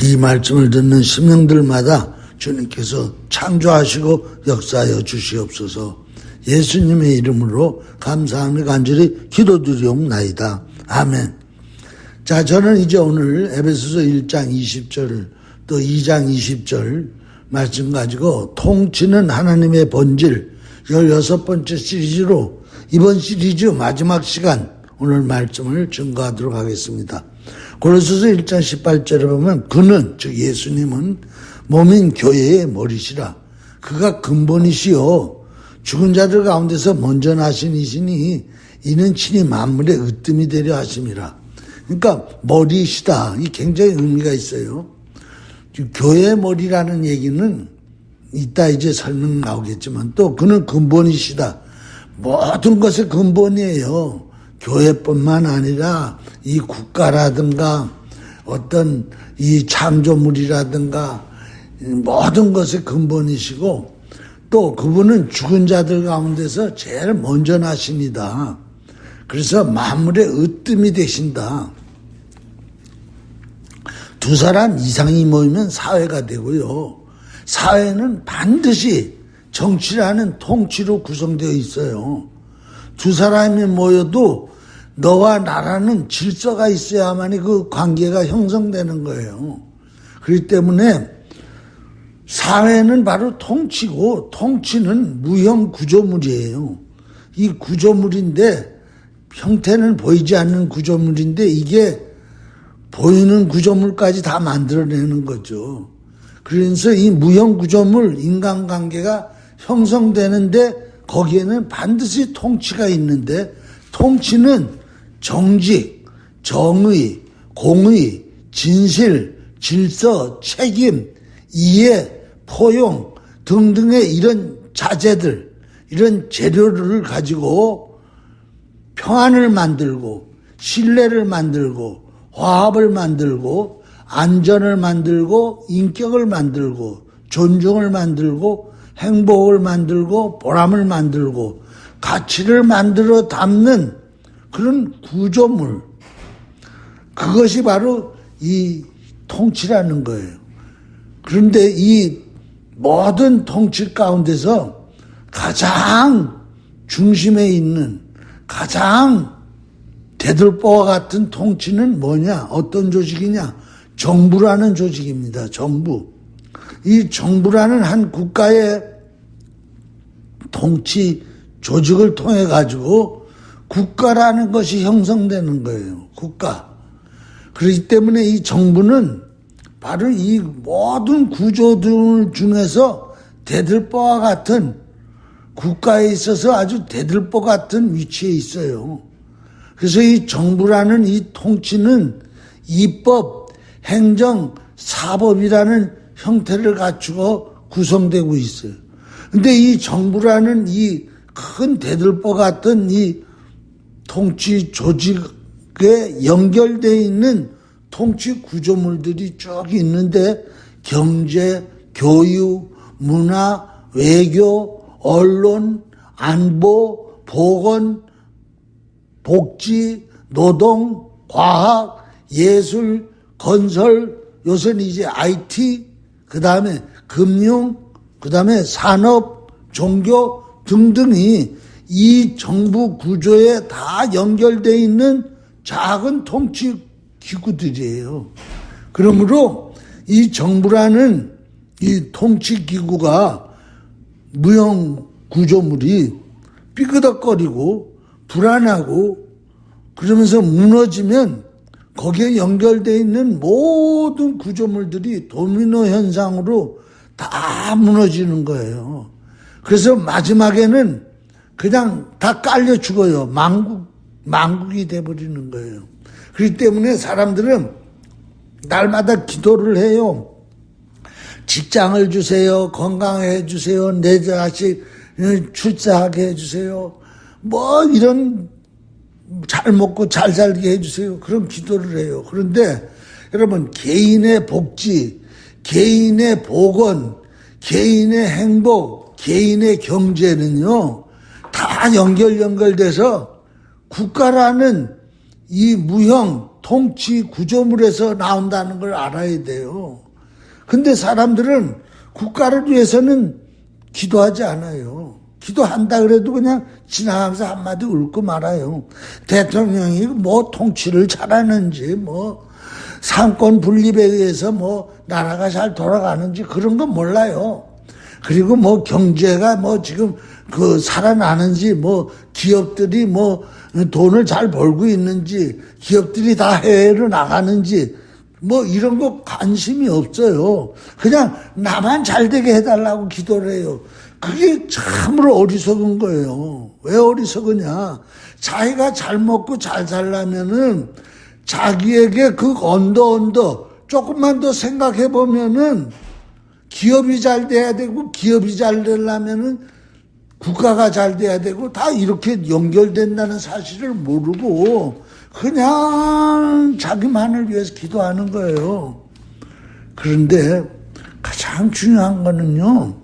이 말씀을 듣는 심령들마다 주님께서 창조하시고 역사하여 주시옵소서. 예수님의 이름으로 감사하며 간절히 기도드리옵나이다. 아멘. 자, 저는 이제 오늘 에베소서 1장 20절 또 2장 20절 말씀 가지고 통치는 하나님의 본질 16번째 시리즈로 이번 시리즈 마지막 시간 오늘 말씀을 증거하도록 하겠습니다. 고린도서 1장 18절에 보면 그는 즉 예수님은 몸인 교회의 머리시라. 그가 근본이시요 죽은 자들 가운데서 먼저 나신 이시니 이는 친히 만물의 으뜸이 되려 하심이라. 그러니까 머리시다. 이 굉장히 의미가 있어요. 교회의 머리라는 얘기는 이따 이제 설명 나오겠지만 또 그는 근본이시다. 모든 것의 근본이에요. 교회뿐만 아니라 이 국가라든가 어떤 이 창조물이라든가 모든 것의 근본이시고 또 그분은 죽은 자들 가운데서 제일 먼저 나십니다. 그래서 만물의 으뜸이 되신다. 두 사람 이상이 모이면 사회가 되고요. 사회는 반드시 정치라는 통치로 구성되어 있어요. 두 사람이 모여도 너와 나라는 질서가 있어야만이 그 관계가 형성되는 거예요. 그렇기 때문에 사회는 바로 통치고 통치는 무형 구조물이에요. 이 구조물인데 형태는 보이지 않는 구조물인데 이게 보이는 구조물까지 다 만들어내는 거죠. 그래서 이 무형 구조물 인간관계가 형성되는데 거기에는 반드시 통치가 있는데 통치는 정직, 정의, 공의, 진실, 질서, 책임, 이해, 포용 등등의 이런 자재들, 이런 재료를 가지고 평안을 만들고 신뢰를 만들고 화합을 만들고 안전을 만들고 인격을 만들고 존중을 만들고 행복을 만들고 보람을 만들고 가치를 만들어 담는 그런 구조물, 그것이 바로 이 통치라는 거예요. 그런데 이 모든 통치 가운데서 가장 중심에 있는 가장 대들보와 같은 통치는 뭐냐? 어떤 조직이냐? 정부라는 조직입니다. 정부. 이 정부라는 한 국가의 통치 조직을 통해 가지고 국가라는 것이 형성되는 거예요. 국가. 그렇기 때문에 이 정부는 바로 이 모든 구조들 중에서 대들보와 같은 국가에 있어서 아주 대들보 같은 위치에 있어요. 그래서 이 정부라는 이 통치는 입법, 행정, 사법이라는 형태를 갖추고 구성되고 있어요. 근데 이 정부라는 이 큰 대들보 같은 이 통치 조직에 연결되어 있는 통치 구조물들이 쭉 있는데 경제, 교육, 문화, 외교, 언론, 안보, 보건, 복지, 노동, 과학, 예술, 건설, 요새는 이제 IT, 그 다음에 금융, 그 다음에 산업, 종교 등등이 이 정부 구조에 다 연결되어 있는 작은 통치 기구들이에요. 그러므로 이 정부라는 이 통치 기구가 무형 구조물이 삐그덕거리고 불안하고 그러면서 무너지면 거기에 연결되어 있는 모든 구조물들이 도미노 현상으로 다 무너지는 거예요. 그래서 마지막에는 그냥 다 깔려 죽어요. 망국이 돼버리는 거예요. 그렇기 때문에 사람들은 날마다 기도를 해요. 직장을 주세요. 건강하게 해주세요. 내 자식 출세하게 해주세요. 뭐 이런 잘 먹고 잘 살게 해주세요. 그런 기도를 해요. 그런데 여러분 개인의 복지, 개인의 복원, 개인의 행복, 개인의 경제는요 다 연결돼서 국가라는 이 무형 통치 구조물에서 나온다는 걸 알아야 돼요. 근데 사람들은 국가를 위해서는 기도하지 않아요. 기도한다 그래도 그냥 지나가면서 한마디 읊고 말아요. 대통령이 뭐 통치를 잘하는지 뭐 상권 분립에 의해서 뭐 나라가 잘 돌아가는지 그런 건 몰라요. 그리고 뭐 경제가 뭐 지금 그 살아나는지 뭐 기업들이 뭐 돈을 잘 벌고 있는지 기업들이 다 해외로 나가는지 뭐 이런 거 관심이 없어요. 그냥 나만 잘 되게 해달라고 기도를 해요. 그게 참으로 어리석은 거예요. 왜 어리석으냐? 자기가 잘 먹고 잘 살려면은 자기에게 그 언더 조금만 더 생각해 보면은 기업이 잘 돼야 되고 기업이 잘 되려면은 국가가 잘 돼야 되고 다 이렇게 연결된다는 사실을 모르고 그냥 자기만을 위해서 기도하는 거예요. 그런데 가장 중요한 거는요.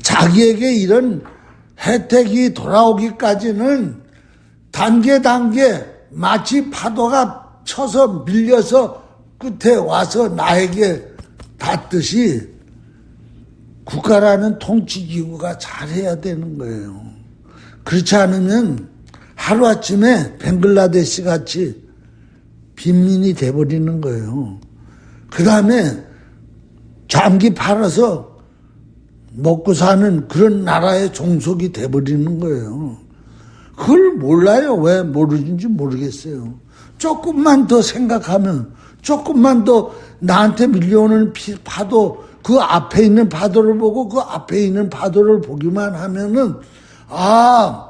자기에게 이런 혜택이 돌아오기까지는 단계 마치 파도가 쳐서 밀려서 끝에 와서 나에게 닿듯이 국가라는 통치기구가 잘해야 되는 거예요. 그렇지 않으면 하루아침에 벵글라데시 같이 빈민이 돼버리는 거예요. 그 다음에 잠기 팔아서 먹고 사는 그런 나라의 종속이 돼버리는 거예요. 그걸 몰라요. 왜 모르는지 모르겠어요. 조금만 더 생각하면, 조금만 더 나한테 밀려오는 파도, 그 앞에 있는 파도를 보고 그 앞에 있는 파도를 보기만 하면은, 아,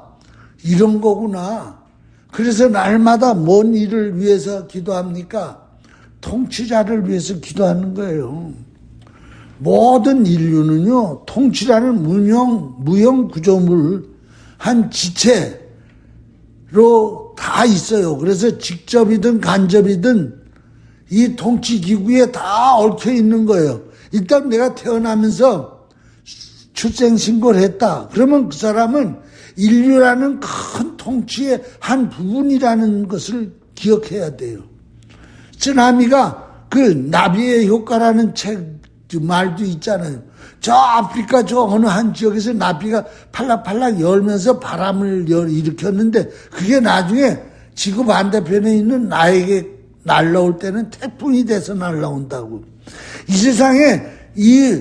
이런 거구나. 그래서 날마다 뭔 일을 위해서 기도합니까? 통치자를 위해서 기도하는 거예요. 모든 인류는요, 통치라는 무형 구조물, 한 지체로 다 있어요. 그래서 직접이든 간접이든 이 통치기구에 다 얽혀 있는 거예요. 일단 내가 태어나면서 출생신고를 했다. 그러면 그 사람은 인류라는 큰 통치의 한 부분이라는 것을 기억해야 돼요. 쓰나미가 그 나비의 효과라는 말도 있잖아요. 저 아프리카 저 어느 한 지역에서 나비가 팔락팔락 열면서 바람을 일으켰는데 그게 나중에 지구 반대편에 있는 나에게 날라올 때는 태풍이 돼서 날라온다고. 이 세상에 이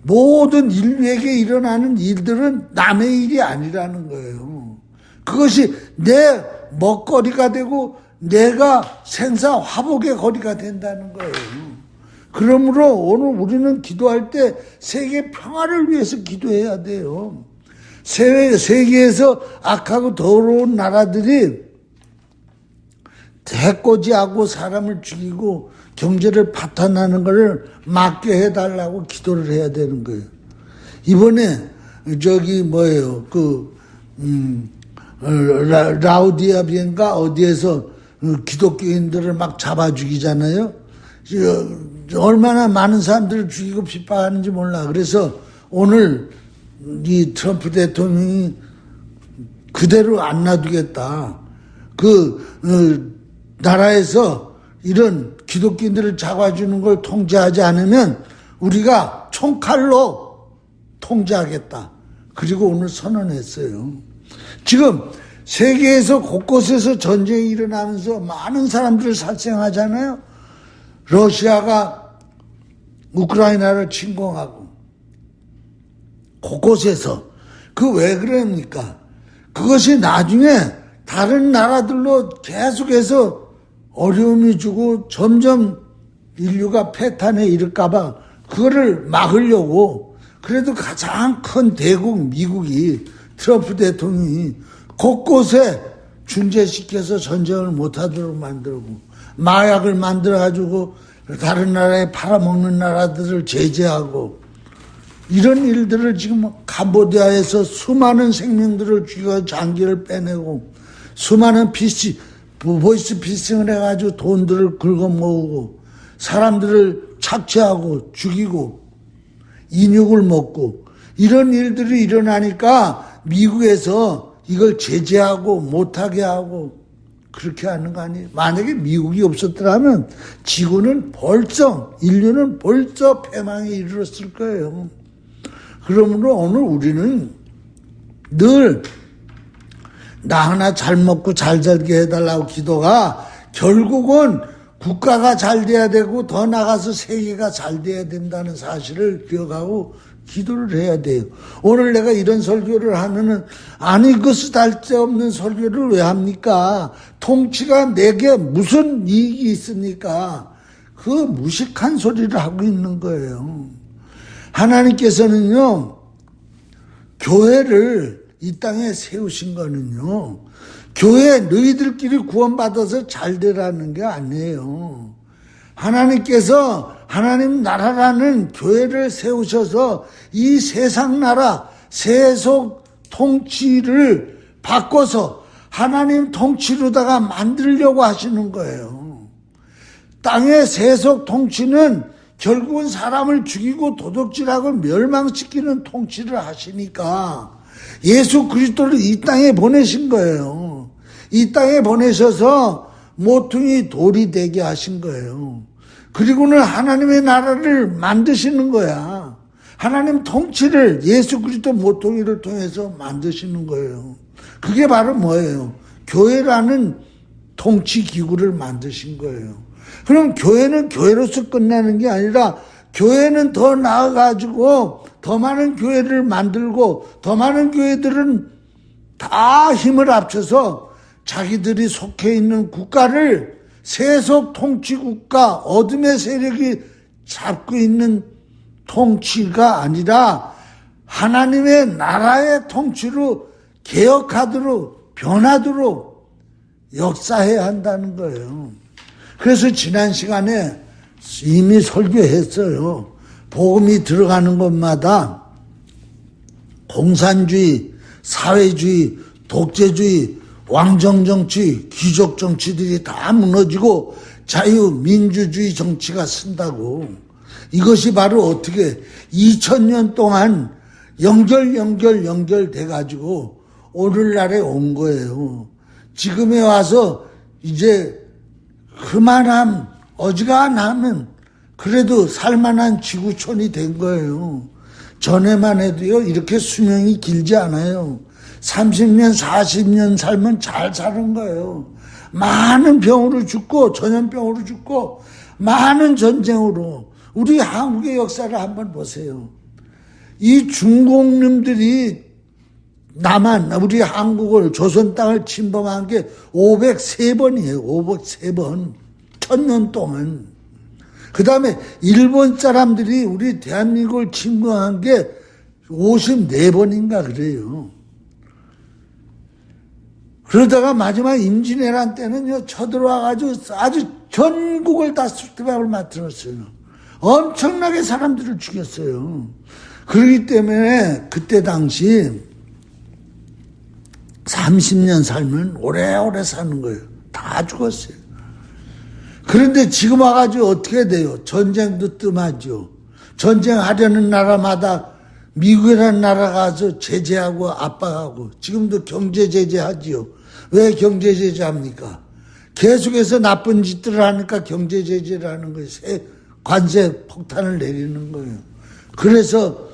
모든 인류에게 일어나는 일들은 남의 일이 아니라는 거예요. 그것이 내 먹거리가 되고 내가 생사 화복의 거리가 된다는 거예요. 그러므로 오늘 우리는 기도할 때 세계 평화를 위해서 기도해야 돼요. 세계에서 악하고 더러운 나라들이 해코지하고 사람을 죽이고 경제를 파탄나는 것을 막게 해달라고 기도를 해야 되는 거예요. 이번에 라우디아비엔가 어디에서 기독교인들을 막 잡아 죽이잖아요. 얼마나 많은 사람들을 죽이고 핍박하는지 몰라. 그래서 오늘 이 트럼프 대통령이 그대로 안 놔두겠다. 나라에서 이런 기독교인들을 잡아주는 걸 통제하지 않으면 우리가 총칼로 통제하겠다. 그리고 오늘 선언했어요. 지금 세계에서 곳곳에서 전쟁이 일어나면서 많은 사람들을 살생하잖아요. 러시아가 우크라이나를 침공하고 곳곳에서 왜 그럽니까? 그것이 나중에 다른 나라들로 계속해서 어려움이 주고 점점 인류가 패탄에 이를까봐 그거를 막으려고 그래도 가장 큰 대국 미국이 트럼프 대통령이 곳곳에 중재시켜서 전쟁을 못하도록 만들고 마약을 만들어가지고 다른 나라에 팔아먹는 나라들을 제재하고 이런 일들을 지금 캄보디아에서 수많은 생명들을 죽여 장기를 빼내고 수많은 보이스 피싱을 해가지고 돈들을 긁어 모으고 사람들을 착취하고 죽이고 인육을 먹고 이런 일들이 일어나니까 미국에서 이걸 제재하고 못하게 하고 그렇게 하는 거 아니에요? 만약에 미국이 없었더라면 인류는 벌써 패망에 이르렀을 거예요. 그러므로 오늘 우리는 늘 나 하나 잘 먹고 잘 살게 해달라고 기도가 결국은 국가가 잘 돼야 되고 더 나가서 세계가 잘 돼야 된다는 사실을 기억하고 기도를 해야 돼요. 오늘 내가 이런 설교를 하면은 아니 그 쓸데없는 설교를 왜 합니까? 통치가 내게 무슨 이익이 있습니까? 그 무식한 소리를 하고 있는 거예요. 하나님께서는요, 교회를 이 땅에 세우신 거는요, 교회 너희들끼리 구원받아서 잘 되라는 게 아니에요. 하나님께서 하나님 나라라는 교회를 세우셔서 이 세상 나라, 세속 통치를 바꿔서 하나님 통치로다가 만들려고 하시는 거예요. 땅의 세속 통치는 결국은 사람을 죽이고 도둑질하고 멸망시키는 통치를 하시니까 예수 그리스도를 이 땅에 보내신 거예요. 이 땅에 보내셔서 모퉁이 돌이 되게 하신 거예요. 그리고는 하나님의 나라를 만드시는 거야. 하나님 통치를 예수 그리스도 모퉁이를 통해서 만드시는 거예요. 그게 바로 뭐예요? 교회라는 통치 기구를 만드신 거예요. 그럼 교회는 교회로서 끝나는 게 아니라 교회는 더 나아가지고 더 많은 교회를 만들고 더 많은 교회들은 다 힘을 합쳐서 자기들이 속해 있는 국가를 세속 통치 국가, 어둠의 세력이 잡고 있는 통치가 아니라 하나님의 나라의 통치로 개혁하도록 변하도록 역사해야 한다는 거예요. 그래서 지난 시간에 이미 설교했어요. 복음이 들어가는 곳마다 공산주의, 사회주의, 독재주의, 왕정정치, 귀족정치들이 다 무너지고 자유민주주의 정치가 쓴다고. 이것이 바로 어떻게 2000년 동안 연결돼가지고 오늘날에 온 거예요. 지금에 와서 이제 어지간하면 그래도 살만한 지구촌이 된 거예요. 전에만 해도요, 이렇게 수명이 길지 않아요. 30년, 40년 살면 잘 사는 거예요. 많은 병으로 죽고, 전염병으로 죽고, 많은 전쟁으로. 우리 한국의 역사를 한번 보세요. 이 중공님들이 우리 한국을, 조선 땅을 침범한 게 503번이에요. 503번. 1000년 동안. 그 다음에 일본 사람들이 우리 대한민국을 침공한 게 54번인가 그래요. 그러다가 마지막 임진왜란 때는요, 쳐들어와가지고 아주 전국을 다 쑥대밭을 만들었어요. 엄청나게 사람들을 죽였어요. 그렇기 때문에 그때 당시 30년 살면 오래오래 사는 거예요. 다 죽었어요. 그런데 지금 와가지고 어떻게 돼요? 전쟁도 뜸하죠. 전쟁하려는 나라마다 미국이라는 나라 가서 제재하고 압박하고, 지금도 경제 제재하지요. 왜 경제 제재합니까? 계속해서 나쁜 짓들을 하니까 경제 제재를 하는 거예요. 관세 폭탄을 내리는 거예요. 그래서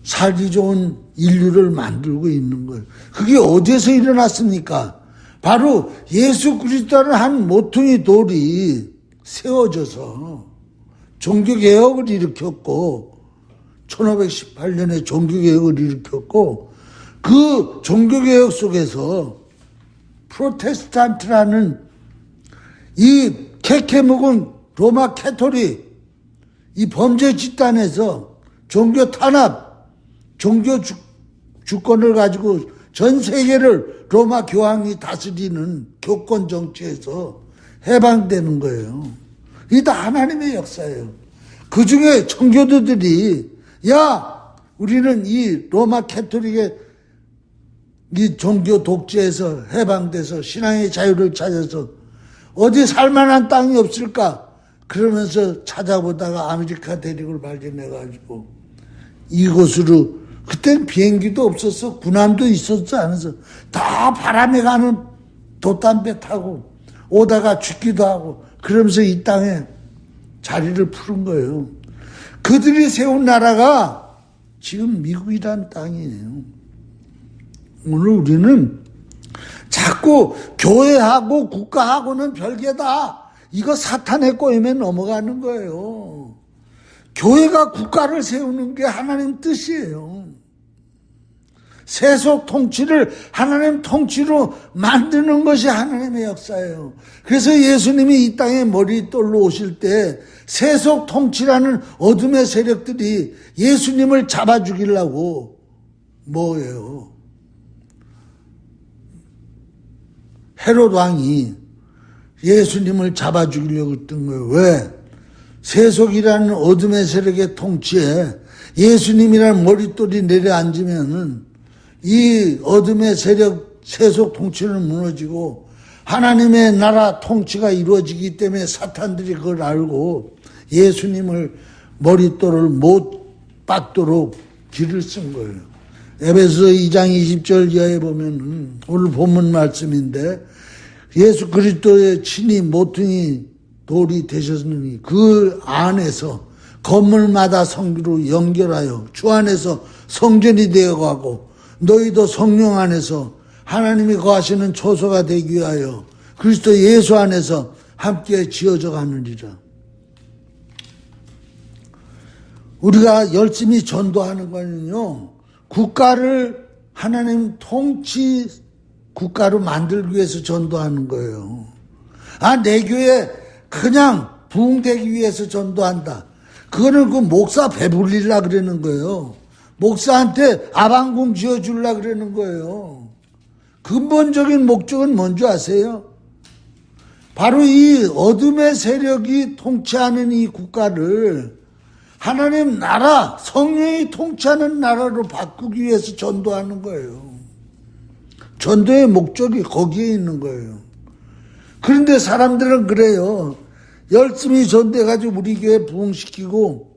살기 좋은 인류를 만들고 있는 거예요. 그게 어디에서 일어났습니까? 바로 예수 그리스도라는 한 모퉁이 돌이 세워져서 종교개혁을 일으켰고, 1518년에 종교개혁을 일으켰고, 그 종교개혁 속에서 프로테스탄트라는 이 캐캐묵은 로마 캐토릭, 이 범죄 집단에서 종교 탄압, 종교 주권을 가지고 전 세계를 로마 교황이 다스리는 교권 정치에서 해방되는 거예요. 이게 다 하나님의 역사예요. 그 중에 청교도들이 우리는 이 로마 캐토릭의 이 종교 독재에서 해방돼서 신앙의 자유를 찾아서 어디 살만한 땅이 없을까? 그러면서 찾아보다가 아메리카 대륙을 발견해가지고 이곳으로, 그땐 비행기도 없었어. 군함도 있었지 않아서 다 바람에 가는 돛담배 타고 오다가 죽기도 하고 그러면서 이 땅에 자리를 푸른 거예요. 그들이 세운 나라가 지금 미국이라는 땅이에요. 오늘 우리는 자꾸 교회하고 국가하고는 별개다. 이거 사탄의 꼬임에 넘어가는 거예요. 교회가 국가를 세우는 게 하나님 뜻이에요. 세속 통치를 하나님 통치로 만드는 것이 하나님의 역사예요. 그래서 예수님이 이 땅에 머릿돌로 오실 때 세속 통치라는 어둠의 세력들이 예수님을 잡아 죽이려고 뭐예요? 헤롯 왕이 예수님을 잡아 죽이려고 했던 거예요. 왜? 세속이라는 어둠의 세력의 통치에 예수님이라는 머릿돌이 내려앉으면은 이 어둠의 세력, 세속 통치는 무너지고 하나님의 나라 통치가 이루어지기 때문에 사탄들이 그걸 알고 예수님을 머릿돌을 못 박도록 길을 쓴 거예요. 에베소 2장 20절 이하에 보면 오늘 본문 말씀인데 예수 그리스도의 친히 모퉁이 돌이 되셨으니 그 안에서 건물마다 성기로 연결하여 주 안에서 성전이 되어가고 너희도 성령 안에서 하나님이 거하시는 초소가 되기 위하여 그리스도 예수 안에서 함께 지어져 가느니라. 우리가 열심히 전도하는 거는요, 국가를 하나님 통치 국가로 만들기 위해서 전도하는 거예요. 내 교회 그냥 부흥되기 위해서 전도한다. 그거는 그 목사 배불리려 그러는 거예요. 목사한테 아방궁 지어주려고 그러는 거예요. 근본적인 목적은 뭔지 아세요? 바로 이 어둠의 세력이 통치하는 이 국가를 하나님 나라, 성령이 통치하는 나라로 바꾸기 위해서 전도하는 거예요. 전도의 목적이 거기에 있는 거예요. 그런데 사람들은 그래요. 열심히 전도해가지고 우리 교회 부흥시키고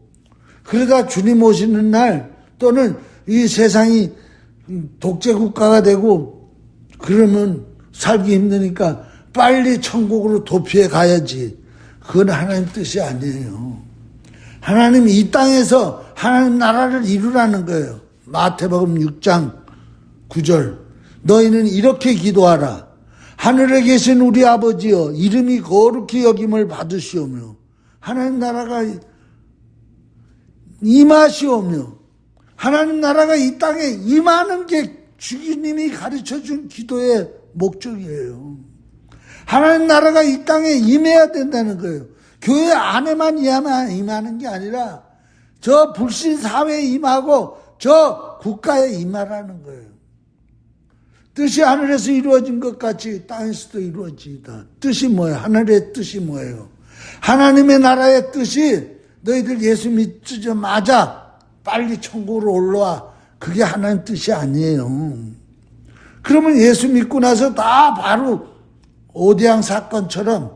그러다 주님 오시는 날 또는 이 세상이 독재국가가 되고 그러면 살기 힘드니까 빨리 천국으로 도피해 가야지. 그건 하나님 뜻이 아니에요. 하나님이 이 땅에서 하나님 나라를 이루라는 거예요. 마태복음 6장 9절 너희는 이렇게 기도하라. 하늘에 계신 우리 아버지여 이름이 거룩히 여김을 받으시오며 하나님 나라가 임하시오며 하나님 나라가 이 땅에 임하는 게 주님이 가르쳐준 기도의 목적이에요. 하나님 나라가 이 땅에 임해야 된다는 거예요. 교회 안에만 임하는 게 아니라 저 불신 사회에 임하고 저 국가에 임하라는 거예요. 뜻이 하늘에서 이루어진 것 같이 땅에서도 이루어지다. 뜻이 뭐예요? 하늘의 뜻이 뭐예요? 하나님의 나라의 뜻이 너희들 예수 믿자마자 빨리 천국으로 올라와. 그게 하나님 뜻이 아니에요. 그러면 예수 믿고 나서 다 바로 오대양 사건처럼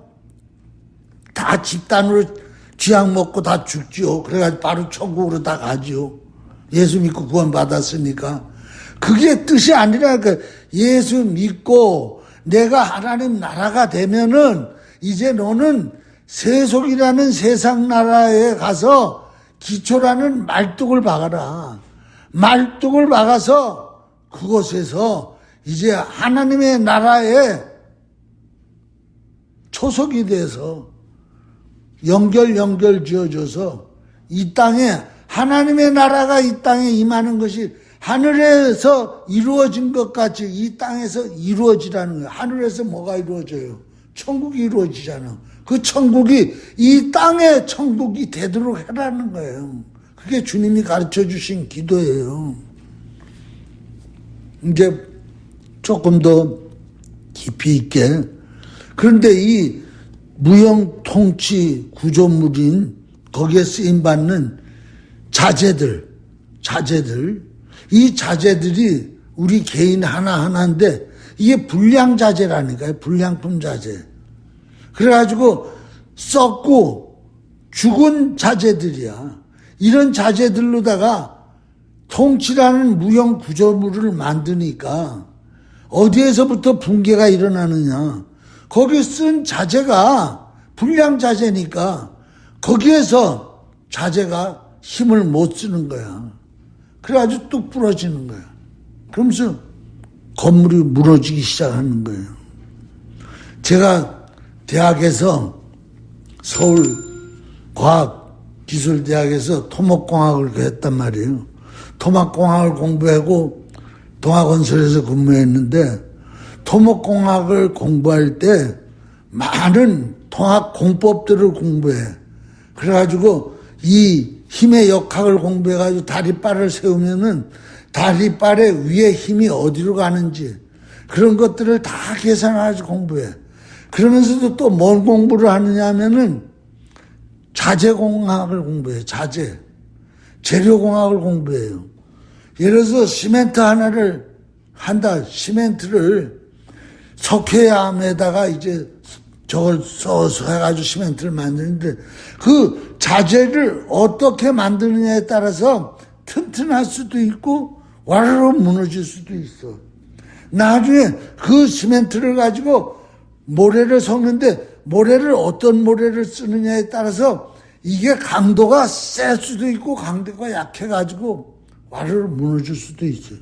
다 집단으로 쥐약 먹고 다 죽지요. 그래가지고 바로 천국으로 다 가지요. 예수 믿고 구원 받았으니까. 그게 뜻이 아니라 예수 믿고 내가 하나님 나라가 되면은 이제 너는 세속이라는 세상 나라에 가서 기초라는 말뚝을 박아라. 말뚝을 박아서 그곳에서 이제 하나님의 나라에 초석이 돼서 연결 지어줘서 이 땅에 하나님의 나라가 이 땅에 임하는 것이 하늘에서 이루어진 것 같이 이 땅에서 이루어지라는 거예요. 하늘에서 뭐가 이루어져요? 천국이 이루어지잖아. 그 천국이 이 땅의 천국이 되도록 해라는 거예요. 그게 주님이 가르쳐 주신 기도예요. 이제 조금 더 깊이 있게. 그런데 이 무형 통치 구조물인 거기에 쓰임받는 자재들, 이 자재들이 우리 개인 하나하나인데 이게 불량자재라니까요. 불량품 자재. 그래가지고 썩고 죽은 자재들이야. 이런 자재들로다가 통치라는 무형 구조물을 만드니까 어디에서부터 붕괴가 일어나느냐. 거기 쓴 자재가 불량 자재니까 거기에서 자재가 힘을 못 쓰는 거야. 그래가지고 뚝 부러지는 거야. 그러면서 건물이 무너지기 시작하는 거예요. 제가 대학에서 서울과학기술대학에서 토목공학을 했단 말이에요. 토목공학을 공부하고 동아건설에서 근무했는데 토목공학을 공부할 때 많은 통합 공법들을 공부해. 그래가지고 이 힘의 역학을 공부해가지고 다리빨을 세우면은 다리빨의 위에 힘이 어디로 가는지 그런 것들을 다 계산해가지고 공부해. 그러면서도 또 뭘 공부를 하느냐 하면은 자재공학을 공부해요. 자재. 재료공학을 공부해요. 예를 들어서 시멘트 하나를 한다. 시멘트를 석회암에다가 이제 저걸 써서 해가지고 시멘트를 만드는데 그 자재를 어떻게 만드느냐에 따라서 튼튼할 수도 있고 와르르 무너질 수도 있어. 나중에 그 시멘트를 가지고 모래를 섞는데 모래를 어떤 모래를 쓰느냐에 따라서 이게 강도가 셀 수도 있고 강도가 약해가지고 와르르 무너질 수도 있어요.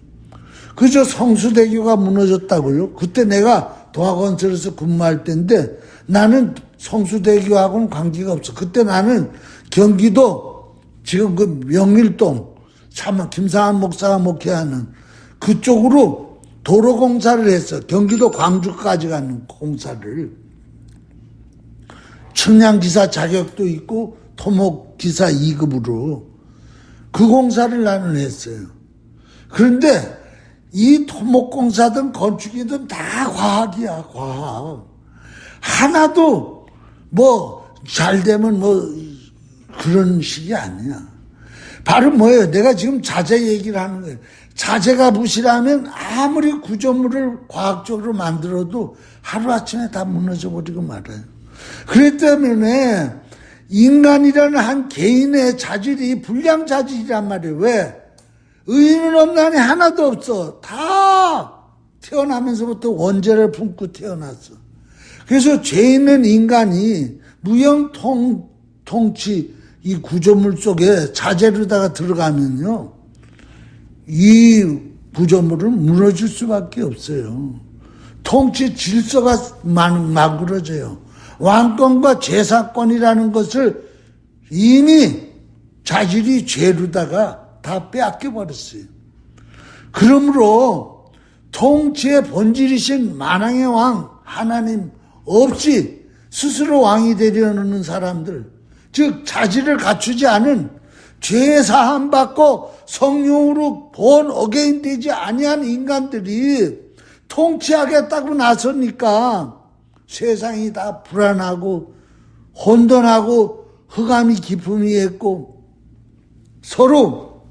그저 성수대교가 무너졌다고요. 그때 내가 동아건설에서 근무할 때인데 나는 성수대교하고는 관계가 없어. 그때 나는 경기도 지금 그 명일동 참 김상한 목사가 목회하는 그쪽으로 도로공사를 했어. 경기도 광주까지 가는 공사를. 측량기사 자격도 있고 토목기사 2급으로 그 공사를 나는 했어요. 그런데 이 토목공사든 건축이든 다 과학이야, 과학. 하나도 뭐 잘 되면 뭐 그런 식이 아니야. 바로 뭐예요? 내가 지금 자재 얘기를 하는 거예요. 자재가 부실하면 아무리 구조물을 과학적으로 만들어도 하루아침에 다 무너져 버리고 말아요. 그렇기 때문에 인간이라는 한 개인의 자질이 불량 자질이란 말이에요. 왜? 의인은 없나니 하나도 없어. 다 태어나면서부터 원죄를 품고 태어났어. 그래서 죄 있는 인간이 무형통치 이 구조물 속에 자재로다가 들어가면요. 이 구조물은 무너질 수밖에 없어요. 통치 질서가 마그러져요. 왕권과 제사권이라는 것을 이미 자질이 죄로다가 다 빼앗겨버렸어요. 그러므로 통치의 본질이신 만왕의 왕 하나님 없이 스스로 왕이 되려는 사람들, 즉 자질을 갖추지 않은 죄 사함 받고 성령으로 본 어게인 되지 아니한 인간들이 통치하겠다고 나서니까 세상이 다 불안하고 혼돈하고 흑암이 깊음이 있고 서로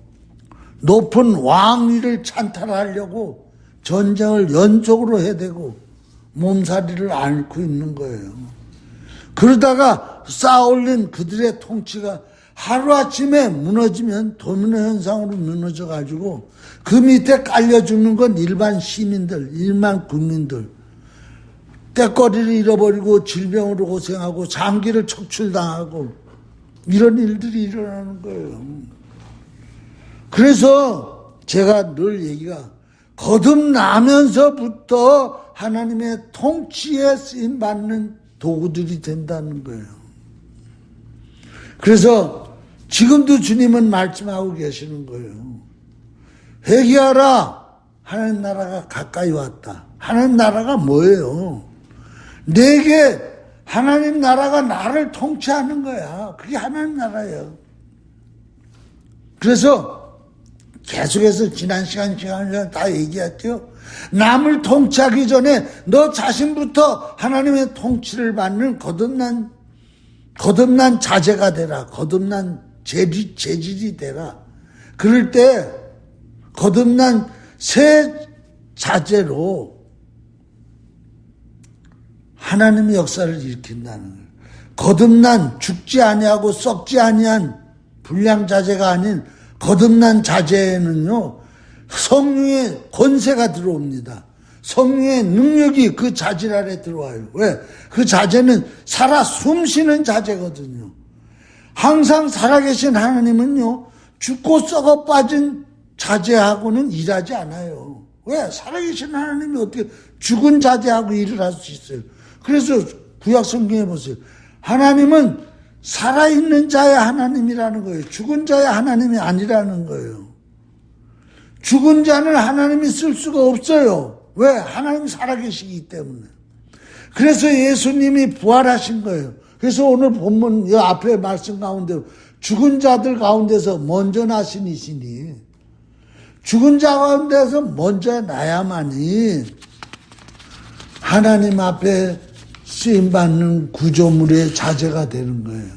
높은 왕위를 찬탈하려고 전쟁을 연속으로 해대고 몸살이를 앓고 있는 거예요. 그러다가 쌓아올린 그들의 통치가 하루아침에 무너지면 도미노 현상으로 무너져가지고 그 밑에 깔려 죽는 건 일반 시민들, 일반 국민들. 때거리를 잃어버리고 질병으로 고생하고 장기를 척출당하고 이런 일들이 일어나는 거예요. 그래서 제가 늘 얘기가 거듭나면서부터 하나님의 통치에 쓰임받는 도구들이 된다는 거예요. 그래서 지금도 주님은 말씀하고 계시는 거예요. 회개하라. 하나님 나라가 가까이 왔다. 하나님 나라가 뭐예요? 내게 하나님 나라가 나를 통치하는 거야. 그게 하나님 나라예요. 그래서 계속해서 지난 시간에 다 얘기했죠. 남을 통치하기 전에 너 자신부터 하나님의 통치를 받는 거듭난 자제가 되라. 거듭난 재질이 되라. 그럴 때 거듭난 새 자제로 하나님의 역사를 일으킨다는 거예요. 거듭난 죽지 아니하고 썩지 아니한 불량 자제가 아닌 거듭난 자제에는요 성령의 권세가 들어옵니다. 성령의 능력이 그 자질 아래 들어와요. 왜? 그 자재는 살아 숨쉬는 자재거든요. 항상 살아계신 하나님은요, 죽고 썩어 빠진 자재하고는 일하지 않아요. 왜? 살아계신 하나님이 어떻게 죽은 자재하고 일을 할 수 있어요? 그래서 구약 성경에 보세요. 하나님은 살아있는 자의 하나님이라는 거예요. 죽은 자의 하나님이 아니라는 거예요. 죽은 자는 하나님이 쓸 수가 없어요. 왜? 하나님이 살아계시기 때문에. 그래서 예수님이 부활하신 거예요. 그래서 오늘 본문 이 앞에 말씀 가운데 죽은 자들 가운데서 먼저 나신 이시니, 죽은 자 가운데서 먼저 나야만이 하나님 앞에 쓰임받는 구조물의 자재가 되는 거예요.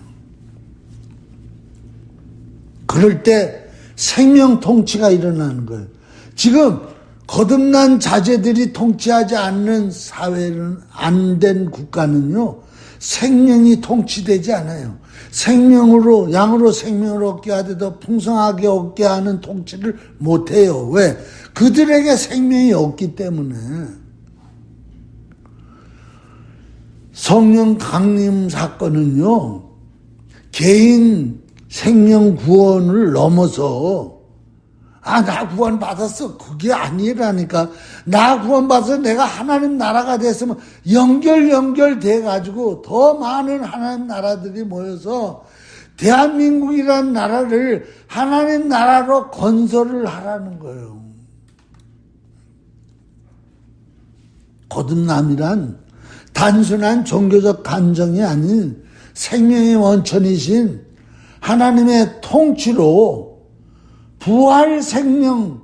그럴 때 생명 통치가 일어나는 거예요. 지금 거듭난 자재들이 통치하지 않는 사회는, 안 된 국가는요, 생명이 통치되지 않아요. 생명으로, 양으로 생명을 얻게 하되 더 풍성하게 얻게 하는 통치를 못해요. 왜? 그들에게 생명이 없기 때문에. 성령 강림 사건은요, 개인 생명 구원을 넘어서 나 구원 받았어. 그게 아니라니까. 나 구원 받아서 내가 하나님 나라가 됐으면 연결돼 가지고 더 많은 하나님 나라들이 모여서 대한민국이라는 나라를 하나님 나라로 건설을 하라는 거예요. 거듭남이란 단순한 종교적 감정이 아닌 생명의 원천이신 하나님의 통치로 부활 생명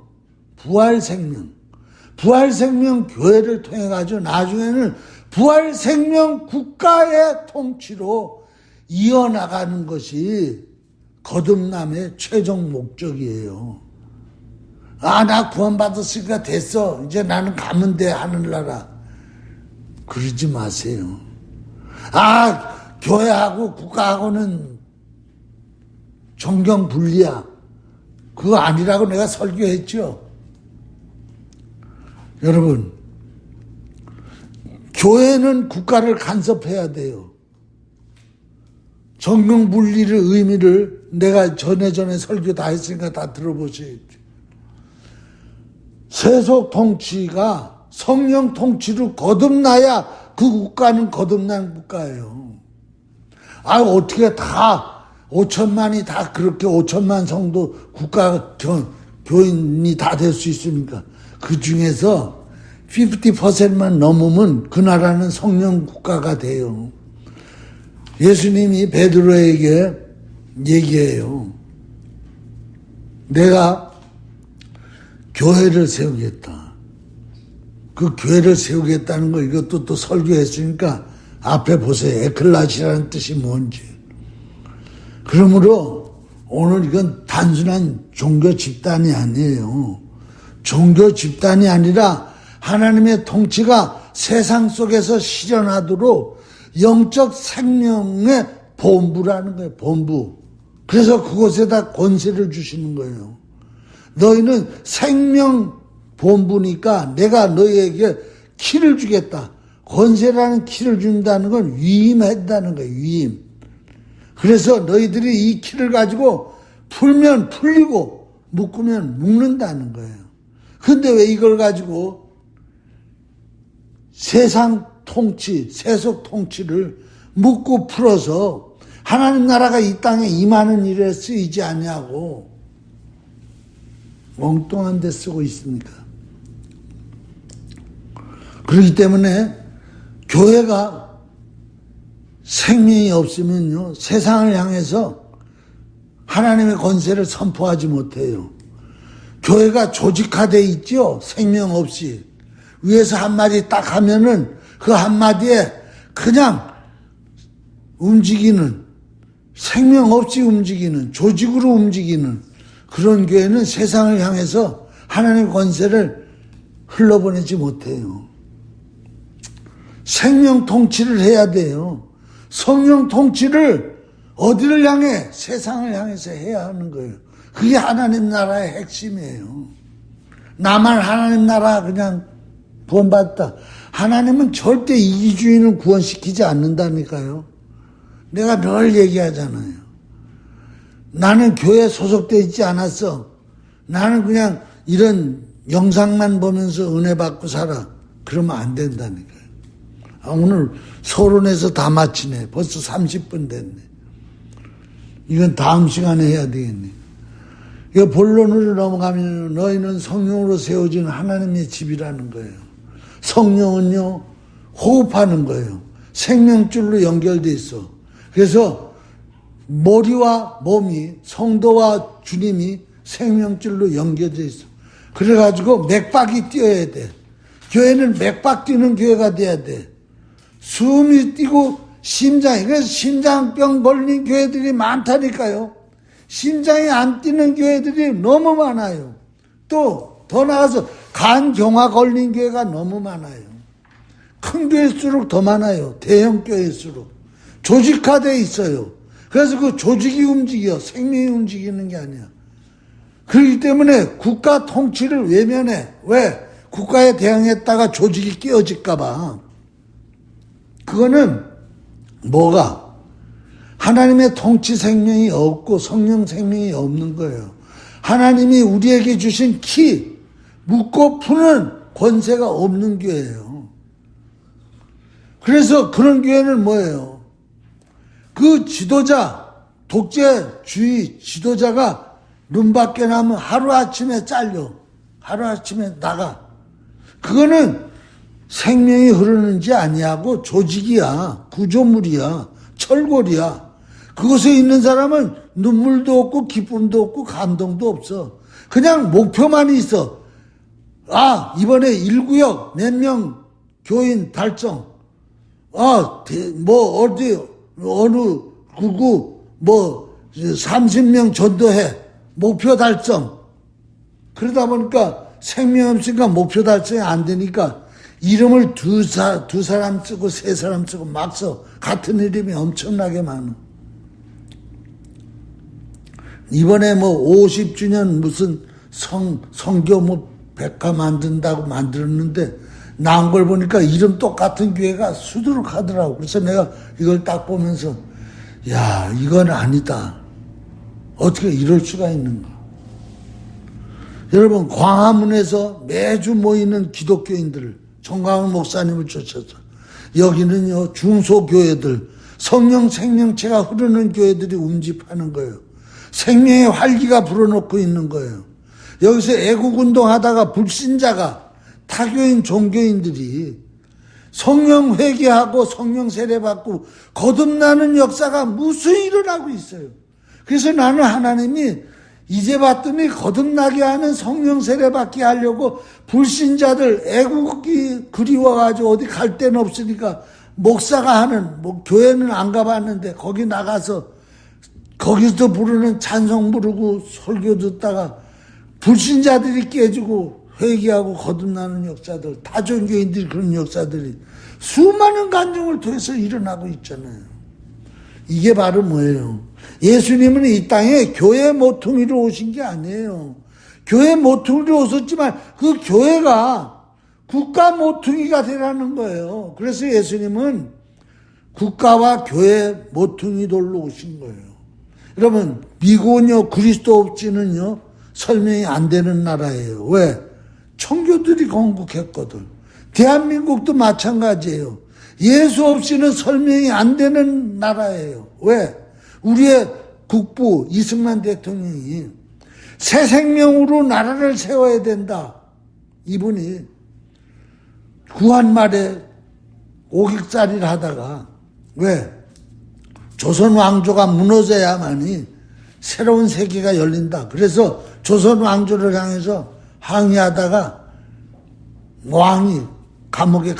교회를 통해 가지고 나중에는 부활 생명 국가의 통치로 이어나가는 것이 거듭남의 최종 목적이에요. 나 구원받았으니까 됐어. 이제 나는 가면 돼, 하늘나라. 그러지 마세요. 교회하고 국가하고는 정경 분리야. 그거 아니라고 내가 설교했죠. 여러분, 교회는 국가를 간섭해야 돼요. 정경 분리의 의미를 내가 전에 설교 다 했으니까 다 들어보세요. 세속 통치가 성령 통치로 거듭나야 그 국가는 거듭난 국가예요. 어떻게 다 5천만이 다 그렇게 5천만 성도 국가 교인이 다 될 수 있습니까? 그 중에서 50%만 넘으면 그 나라는 성령 국가가 돼요. 예수님이 베드로에게 얘기해요. 내가 교회를 세우겠다. 그 교회를 세우겠다는 거 이것도 또 설교했으니까 앞에 보세요. 에클라시라는 뜻이 뭔지. 그러므로 오늘 이건 단순한 종교 집단이 아니에요. 종교 집단이 아니라 하나님의 통치가 세상 속에서 실현하도록 영적 생명의 본부라는 거예요. 본부. 그래서 그곳에다 권세를 주시는 거예요. 너희는 생명 본부니까 내가 너희에게 키를 주겠다. 권세라는 키를 준다는 건 위임한다는 거예요. 위임. 그래서 너희들이 이 키를 가지고 풀면 풀리고 묶으면 묶는다는 거예요. 근데 왜 이걸 가지고 세상 통치, 세속 통치를 묶고 풀어서 하나님 나라가 이 땅에 임하는 일에 쓰이지 않냐고 멍뚱한 데 쓰고 있습니까? 그렇기 때문에 교회가 생명이 없으면요, 세상을 향해서 하나님의 권세를 선포하지 못해요. 교회가 조직화되어 있죠? 생명 없이. 위에서 한마디 딱 하면은 그 한마디에 그냥 움직이는, 생명 없이 움직이는, 조직으로 움직이는 그런 교회는 세상을 향해서 하나님의 권세를 흘러보내지 못해요. 생명 통치를 해야 돼요. 성령 통치를 어디를 향해? 세상을 향해서 해야 하는 거예요. 그게 하나님 나라의 핵심이에요. 나만 하나님 나라 그냥 구원받았다. 하나님은 절대 이기주의는 구원시키지 않는다니까요. 내가 늘 얘기하잖아요. 나는 교회에 소속되어 있지 않았어. 나는 그냥 이런 영상만 보면서 은혜 받고 살아. 그러면 안 된다니까요. 오늘 서론에서 다 마치네. 벌써 30분 됐네. 이건 다음 시간에 해야 되겠네. 이거 본론으로 넘어가면 너희는 성령으로 세워진 하나님의 집이라는 거예요. 성령은요, 호흡하는 거예요. 생명줄로 연결돼 있어. 그래서 머리와 몸이, 성도와 주님이 생명줄로 연결돼 있어. 그래가지고 맥박이 뛰어야 돼. 교회는 맥박 뛰는 교회가 돼야 돼. 숨이 뛰고 심장이, 그래서 심장병 걸린 교회들이 많다니까요. 심장이 안 뛰는 교회들이 너무 많아요. 또 더 나아가서 간경화 걸린 교회가 너무 많아요. 큰 교회일수록 더 많아요. 대형 교회일수록. 조직화되어 있어요. 그래서 그 조직이 움직여. 생명이 움직이는 게 아니야. 그렇기 때문에 국가 통치를 외면해. 왜? 국가에 대항했다가 조직이 깨어질까 봐. 그거는 뭐가? 하나님의 통치 생명이 없고 성령 생명이 없는 거예요. 하나님이 우리에게 주신 키, 묶고 푸는 권세가 없는 교회예요. 그래서 그런 교회는 뭐예요? 그 지도자, 독재주의 지도자가 눈 밖에 나면 하루아침에 잘려. 하루아침에 나가. 그거는 생명이 흐르는지 아니하고 조직이야. 구조물이야. 철골이야. 그곳에 있는 사람은 눈물도 없고 기쁨도 없고 감동도 없어. 그냥 목표만 있어. 아, 이번에 1구역 몇 명 교인 달성. 아, 어디, 어느 구구, 30명 전도해. 목표 달성. 그러다 보니까 생명 없으니까 목표 달성이 안 되니까 이름을 두 사람 쓰고 세 사람 쓰고 막 써. 같은 이름이 엄청나게 많아. 이번에 50주년 무슨 성교 백화 만든다고 만들었는데 나온 걸 보니까 이름 똑같은 교회가 수두룩하더라고. 그래서 내가 이걸 딱 보면서 야, 이건 아니다. 어떻게 이럴 수가 있는가. 여러분, 광화문에서 매주 모이는 기독교인들을 정광훈 목사님을 쫓아서 여기는요, 중소교회들, 성령 생명체가 흐르는 교회들이 운집하는 거예요. 생명의 활기가 불어넣고 있는 거예요. 여기서 애국운동 하다가 불신자가 타교인 종교인들이 성령 회개하고 성령 세례받고 거듭나는 역사가 무수히 일어나고 있어요. 그래서 나는 하나님이 이제 봤더니 거듭나게 하는 성령 세례받게 하려고 불신자들 애국이 그리워가지고 어디 갈 데는 없으니까 목사가 하는 교회는 안 가봤는데 거기 나가서 거기서 부르는 찬송 부르고 설교 듣다가 불신자들이 깨지고 회개하고 거듭나는 역사들, 다종교인들이 그런 역사들이 수많은 간증을 통해서 일어나고 있잖아요. 이게 바로 뭐예요? 예수님은 이 땅에 교회 모퉁이로 오신 게 아니에요. 교회 모퉁이로 오셨지만 그 교회가 국가 모퉁이가 되라는 거예요. 그래서 예수님은 국가와 교회 모퉁이 돌로 오신 거예요. 여러분, 미국은요, 그리스도 없이는요, 설명이 안 되는 나라예요. 왜? 청교들이 건국했거든. 대한민국도 마찬가지예요. 예수 없이는 설명이 안 되는 나라예요. 왜? 우리의 국부 이승만 대통령이 새 생명으로 나라를 세워야 된다. 이분이 구한 말에 오깃살이를 하다가 왜? 조선 왕조가 무너져야만이 새로운 세계가 열린다. 그래서 조선 왕조를 향해서 항의하다가 왕이 감옥에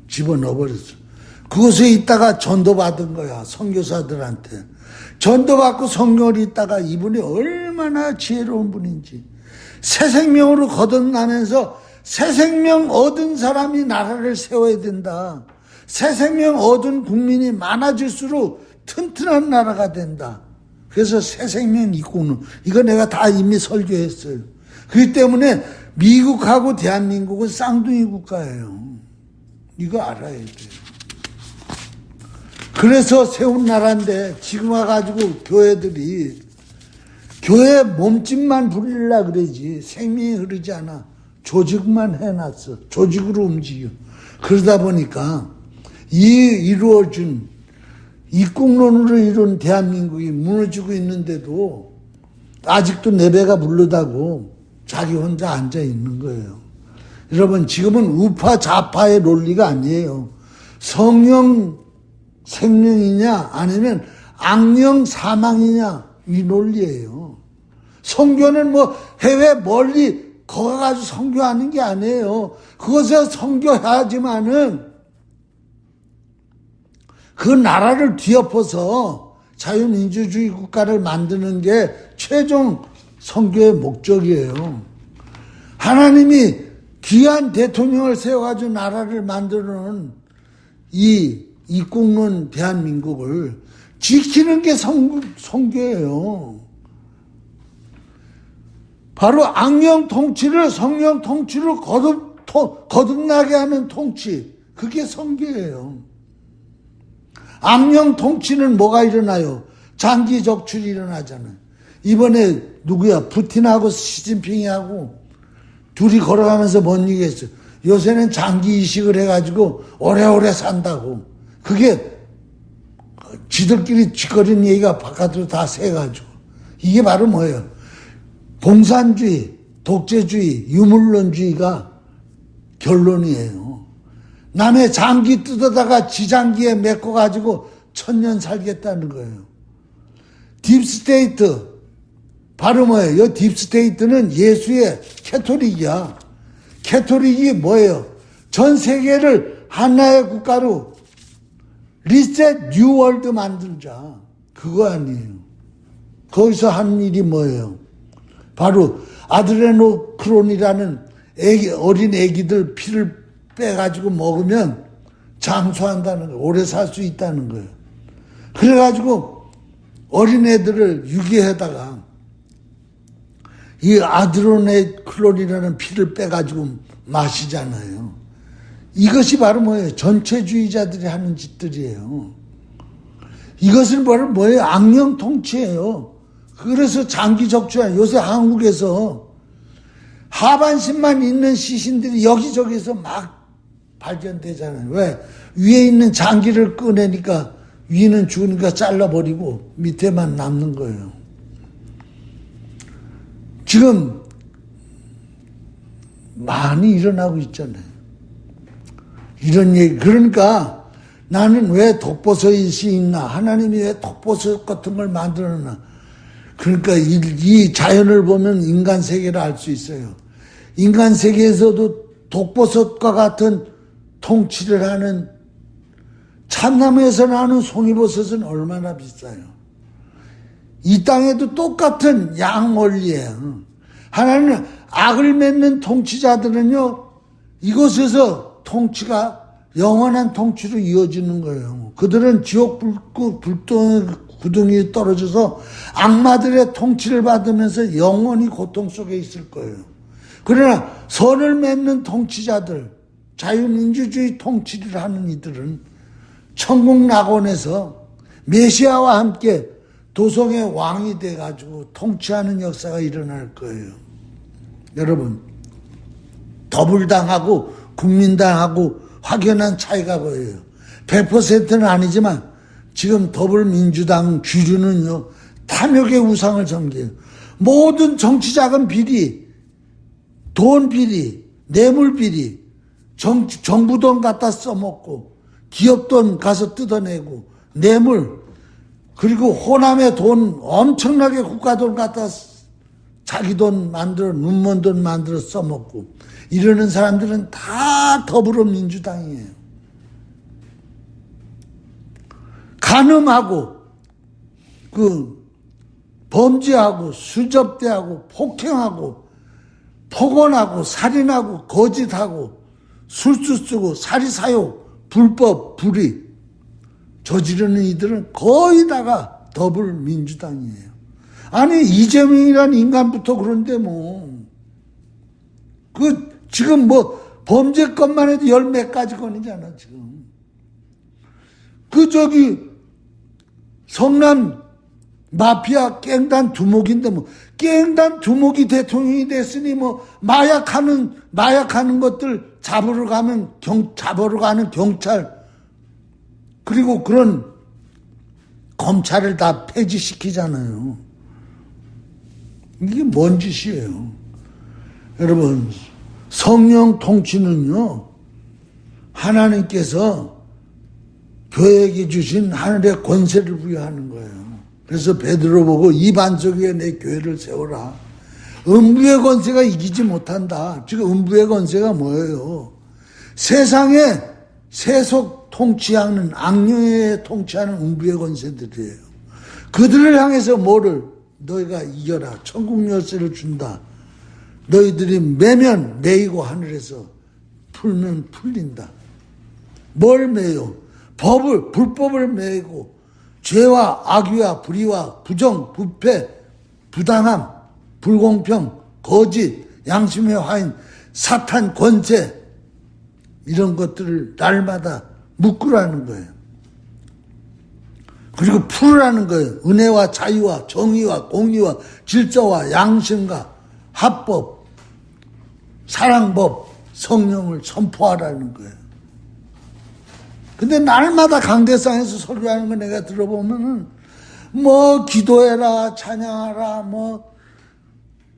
집어넣어버렸어. 그곳에 있다가 전도받은 거야. 선교사들한테. 전도받고 성령을 있다가 이분이 얼마나 지혜로운 분인지. 새 생명으로 거듭나면서 새 생명 얻은 사람이 나라를 세워야 된다. 새 생명 얻은 국민이 많아질수록 튼튼한 나라가 된다. 그래서 새 생명 이꾸는 이거 내가 다 이미 설교했어요. 그렇기 때문에 미국하고 대한민국은 쌍둥이 국가예요. 이거 알아야 돼요. 그래서 세운 나라인데 지금 와가지고 교회들이 교회 몸집만 부리려고 그러지 생명이 흐르지 않아. 조직만 해놨어. 조직으로 움직여. 그러다 보니까 이루어진 이국론으로 이룬 대한민국이 무너지고 있는데도 아직도 내 배가 부르다고 자기 혼자 앉아 있는 거예요. 여러분, 지금은 우파 좌파의 논리가 아니에요. 성령 생명이냐 아니면 악령 사망이냐 이 논리예요. 선교는 뭐 해외 멀리 거가가지고 선교하는 게 아니에요. 그것에 선교해야지만은 그 나라를 뒤엎어서 자유민주주의 국가를 만드는 게 최종 선교의 목적이에요. 하나님이 귀한 대통령을 세워가지고 나라를 만드는 이 이국론 대한민국을 지키는 게 선교예요. 바로 악령 통치를 성령 통치로 거듭나게 하는 통치, 그게 선교예요. 악령 통치는 뭐가 일어나요? 장기 적출이 일어나잖아요. 이번에 누구야? 푸틴하고 시진핑이하고 둘이 걸어가면서 뭔 얘기했어요? 요새는 장기 이식을 해가지고 오래오래 산다고. 그게 지들끼리 짓거리는 얘기가 바깥으로 다 새가지고. 이게 바로 뭐예요? 공산주의, 독재주의, 유물론주의가 결론이에요. 남의 장기 뜯어다가 지장기에 메꿔가지고 1000년 살겠다는 거예요. 딥스테이트, 바로 뭐예요? 이 딥스테이트는 예수의 캐토릭이야. 캐토릭이 뭐예요? 전 세계를 하나의 국가로 리셋 뉴월드 만들자. 그거 아니에요. 거기서 하는 일이 뭐예요? 바로 아드레노크론이라는 어린 애기들 피를 빼가지고 먹으면 장수한다는 거예요. 오래 살 수 있다는 거예요. 그래가지고 어린 애들을 유기해다가 이 아드레노크론이라는 피를 빼가지고 마시잖아요. 이것이 바로 뭐예요? 전체주의자들이 하는 짓들이에요. 이것은 바로 뭐예요? 악령 통치예요. 그래서 장기 적출한 요새 한국에서 하반신만 있는 시신들이 여기저기서 막 발견되잖아요. 왜? 위에 있는 장기를 꺼내니까 위는 죽으니까 잘라버리고 밑에만 남는 거예요. 지금 많이 일어나고 있잖아요. 이런 얘기. 그러니까 나는 왜 독버섯이 있나? 하나님이 왜 독버섯 같은 걸 만들었나? 그러니까 이 자연을 보면 인간 세계를 알 수 있어요. 인간 세계에서도 독버섯과 같은 통치를 하는 참나무에서 나오는 송이버섯은 얼마나 비싸요. 이 땅에도 똑같은 양원리예요. 하나님은 악을 맺는 통치자들은요, 이곳에서 통치가 영원한 통치로 이어지는 거예요. 그들은 지옥 구덩이에 떨어져서 악마들의 통치를 받으면서 영원히 고통 속에 있을 거예요. 그러나 선을 맺는 통치자들, 자유민주주의 통치를 하는 이들은 천국 낙원에서 메시아와 함께 도성의 왕이 돼가지고 통치하는 역사가 일어날 거예요. 여러분, 더불당하고 국민당하고 확연한 차이가 보여요. 100%는 아니지만 지금 더불민주당 주류는요, 탐욕의 우상을 전개해요. 모든 정치자금 비리, 돈 비리, 뇌물 비리, 정부 돈 갖다 써먹고 기업 돈 가서 뜯어내고 뇌물, 그리고 호남의 돈 엄청나게 국가 돈 갖다 자기 돈 만들어 눈먼 돈 만들어 써먹고 이러는 사람들은 다 더불어민주당이에요. 간음하고 범죄하고 수접대하고 폭행하고 폭언하고 살인하고 거짓하고 술수 쓰고 사리사욕 불법 불의 저지르는 이들은 거의 다가 더불민주당이에요. 아니 이재명이란 인간부터 그런데 뭐 지금 범죄건만 해도 열 몇 가지 건이잖아, 지금. 성남 마피아 깽단 두목인데 깽단 두목이 대통령이 됐으니 마약하는 것들 잡으러 가는 경찰, 그리고 그런 검찰을 다 폐지시키잖아요. 이게 뭔 짓이에요? 여러분, 성령 통치는요, 하나님께서 교회에게 주신 하늘의 권세를 부여하는 거예요. 그래서 베드로 보고 이 반석 위에 내 교회를 세워라. 음부의 권세가 이기지 못한다. 지금 음부의 권세가 뭐예요? 세상에 세속 통치하는, 악령에 통치하는 음부의 권세들이에요. 그들을 향해서 너희가 이겨라. 천국 열쇠를 준다. 너희들이 매면 매이고 하늘에서 풀면 풀린다. 뭘 매요? 불법을 매고 죄와 악의와 불의와 부정, 부패, 부당함, 불공평, 거짓, 양심의 화인, 사탄 권세, 이런 것들을 날마다 묶으라는 거예요. 그리고 풀으라는 거예요. 은혜와 자유와 정의와 공의와 질서와 양심과 합법, 사랑법, 성령을 선포하라는 거예요. 근데 날마다 강대상에서 설교하는 거 내가 들어보면은 기도해라, 찬양하라,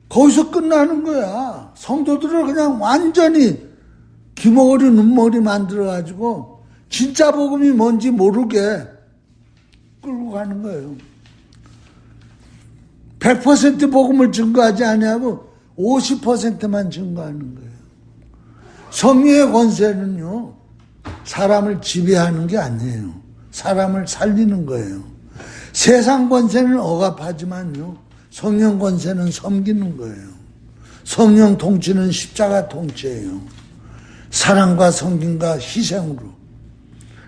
거기서 끝나는 거야. 성도들을 그냥 완전히 귀머거리 눈머리 만들어가지고 진짜 복음이 뭔지 모르게 끌고 가는 거예요. 100% 복음을 증거하지 아니하고 50%만 증거하는 거예요. 성령의 권세는요, 사람을 지배하는 게 아니에요. 사람을 살리는 거예요. 세상 권세는 억압하지만요, 성령 권세는 섬기는 거예요. 성령 통치는 십자가 통치예요. 사랑과 섬김과 희생으로.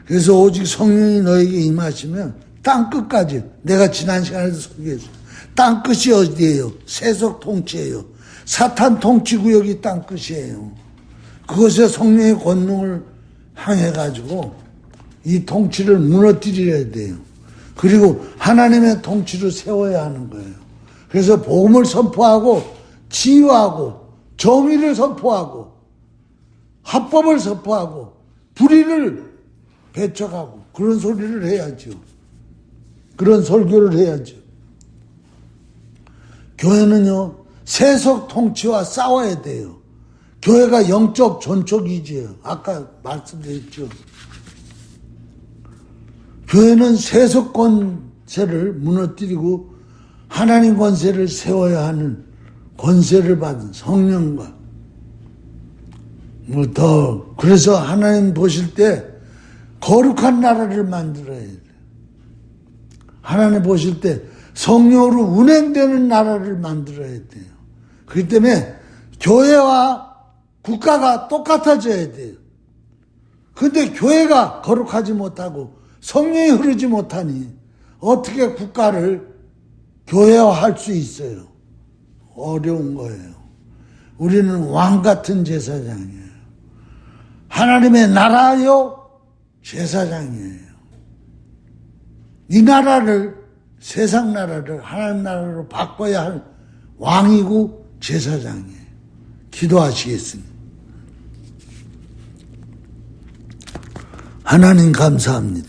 그래서 오직 성령이 너에게 임하시면 땅끝까지, 내가 지난 시간에도 소개했어요. 땅끝이 어디예요? 세속 통치예요. 사탄 통치구역이 땅끝이에요. 그것에 성령의 권능을 향해가지고 이 통치를 무너뜨려야 돼요. 그리고 하나님의 통치를 세워야 하는 거예요. 그래서 복음을 선포하고 치유하고 정의를 선포하고 합법을 선포하고 불의를 배척하고 그런 소리를 해야죠. 그런 설교를 해야죠. 교회는요, 세속 통치와 싸워야 돼요. 교회가 영적 전초기지예요. 아까 말씀드렸죠. 교회는 세속 권세를 무너뜨리고 하나님 권세를 세워야 하는 권세를 받은 성령과 그래서 하나님 보실 때 거룩한 나라를 만들어야 돼요. 하나님 보실 때 성령으로 운행되는 나라를 만들어야 돼요. 그렇기 때문에 교회와 국가가 똑같아져야 돼요. 그런데 교회가 거룩하지 못하고 성령이 흐르지 못하니 어떻게 국가를 교회화할 수 있어요? 어려운 거예요. 우리는 왕 같은 제사장이에요. 하나님의 나라요 제사장이에요. 이 나라를, 세상 나라를 하나님 나라로 바꿔야 할 왕이고 제사장이에요. 기도하시겠습니다. 하나님 감사합니다.